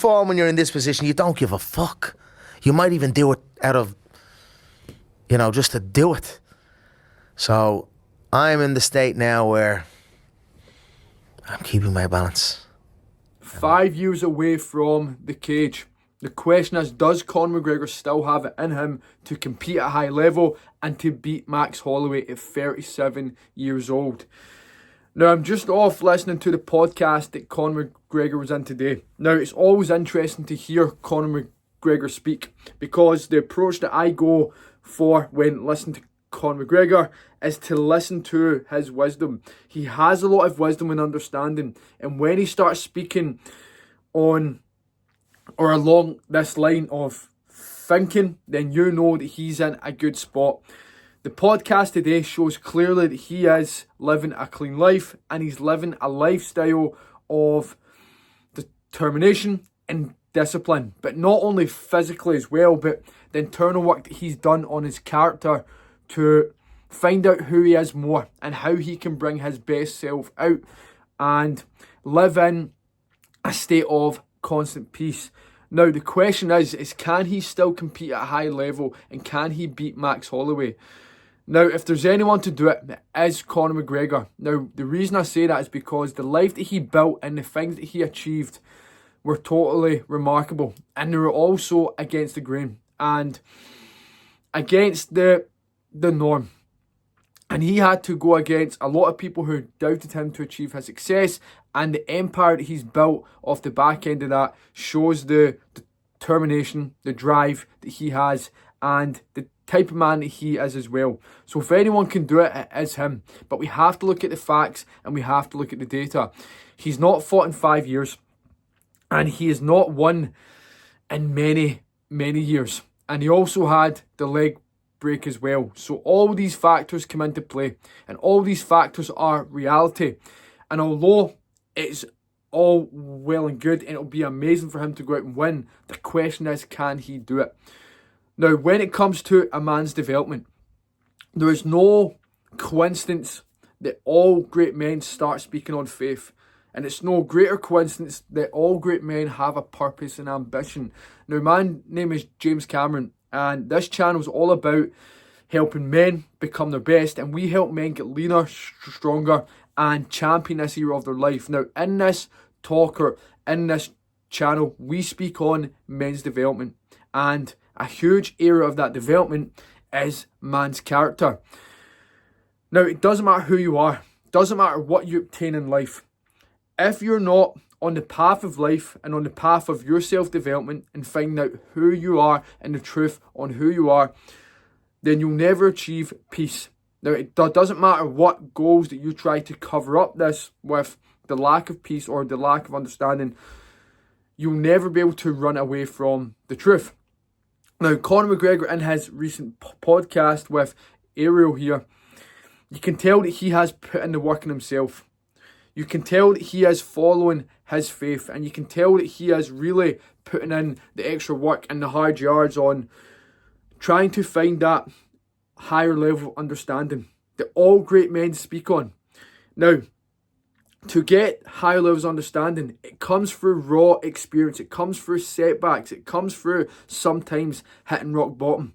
perform when you're in this position, you don't give a fuck. You might even do it out of, just to do it. So I'm in the state now where I'm keeping my balance. 5 years away from the cage. The question is, does Conor McGregor still have it in him to compete at a high level and to beat Max Holloway at 37 years old? Now, I'm just off listening to the podcast that Conor McGregor was in today. Now, it's always interesting to hear Conor McGregor speak, because the approach that I go for when listening to Conor McGregor is to listen to his wisdom. He has a lot of wisdom and understanding, and when he starts speaking on or along this line of thinking, then you know that he's in a good spot. The podcast today shows clearly that he is living a clean life, and he's living a lifestyle of determination and discipline, but not only physically as well, but the internal work that he's done on his character to find out who he is more and how he can bring his best self out and live in a state of constant peace. Now, the question is can he still compete at a high level, and can he beat Max Holloway? Now, if there's anyone to do it, it is Conor McGregor. Now, the reason I say that is because the life that he built and the things that he achieved were totally remarkable, and they were also against the grain and against the norm. And he had to go against a lot of people who doubted him to achieve his success, and the empire that he's built off the back end of that shows the determination, the drive that he has, and the type of man that he is as well. So if anyone can do it, it is him. But we have to look at the facts, and we have to look at the data. He's not fought in 5 years, and he has not won in many, many years. And he also had the leg break as well. So all these factors come into play, and all these factors are reality. And although it's all well and good and it'll be amazing for him to go out and win, the question is, can he do it? Now, when it comes to a man's development, there is no coincidence that all great men start speaking on faith. And it's no greater coincidence that all great men have a purpose and ambition. Now, my name is James Cameron, and this channel is all about helping men become their best, and we help men get leaner, stronger, and champion this era of their life. Now, in this in this channel, we speak on men's development, and a huge area of that development is man's character. Now, it doesn't matter who you are, it doesn't matter what you obtain in life. If you're not on the path of life and on the path of your self-development and finding out who you are and the truth on who you are, then you'll never achieve peace. Now, it doesn't matter what goals that you try to cover up this with, the lack of peace or the lack of understanding, you'll never be able to run away from the truth. Now, Conor McGregor, in his recent podcast with Ariel here, you can tell that he has put in the work in himself. You can tell that he is following his faith, and you can tell that he is really putting in the extra work and the hard yards on trying to find that higher level of understanding that all great men speak on. Now, to get higher levels of understanding, it comes through raw experience, it comes through setbacks, it comes through sometimes hitting rock bottom.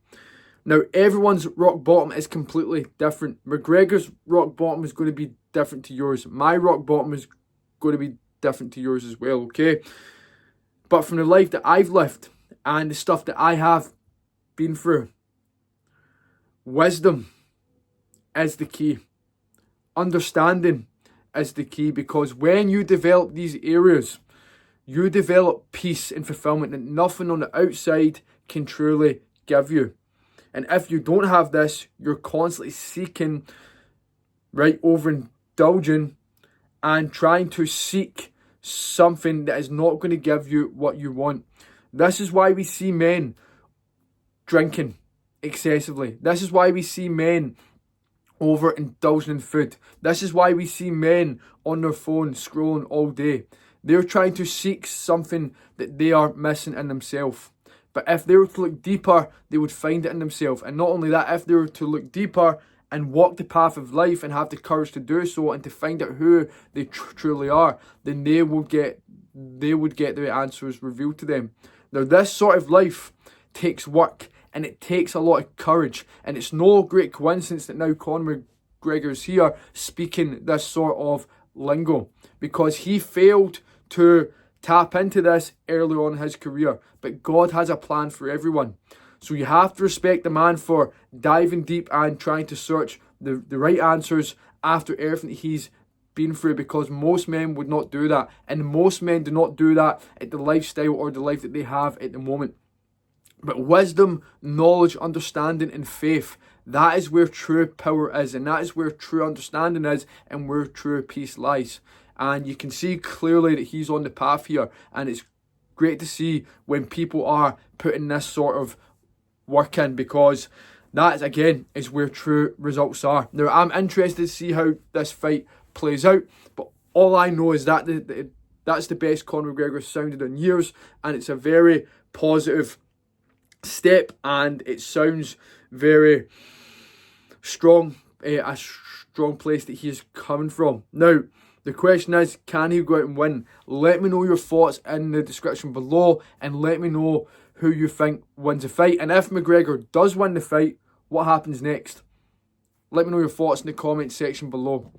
Now, everyone's rock bottom is completely different. McGregor's rock bottom is going to be different to yours. My rock bottom is going to be different to yours as well, okay? But from the life that I've lived and the stuff that I have been through, wisdom is the key. Understanding is the key, because when you develop these areas, you develop peace and fulfillment that nothing on the outside can truly give you. And if you don't have this, you're constantly seeking, right, overindulging and trying to seek something that is not going to give you what you want. This is why we see men drinking excessively. This is why we see men overindulging in food. This is why we see men on their phone scrolling all day. They're trying to seek something that they are missing in themselves. But if they were to look deeper, they would find it in themselves. And not only that, if they were to look deeper and walk the path of life and have the courage to do so and to find out who they truly are, then they will get they would get the answers revealed to them. Now, this sort of life takes work and it takes a lot of courage, and it's no great coincidence that now Conor McGregor is here speaking this sort of lingo, because he failed to tap into this early on in his career. But God has a plan for everyone. So you have to respect the man for diving deep and trying to search the right answers after everything that he's been through, because most men would not do that. And most men do not do that at the lifestyle or the life that they have at the moment. But wisdom, knowledge, understanding, and faith, that is where true power is, and that is where true understanding is, and where true peace lies. And you can see clearly that he's on the path here, and it's great to see when people are putting this sort of work in, because that, again, is where true results are. Now, I'm interested to see how this fight plays out, but all I know is that that's the best Conor McGregor sounded in years, and it's a very positive step, and it sounds very strong, a strong place that he is coming from. Now, the question is, can he go out and win? Let me know your thoughts in the description below, and let me know who you think wins the fight. And if McGregor does win the fight, what happens next? Let me know your thoughts in the comment section below.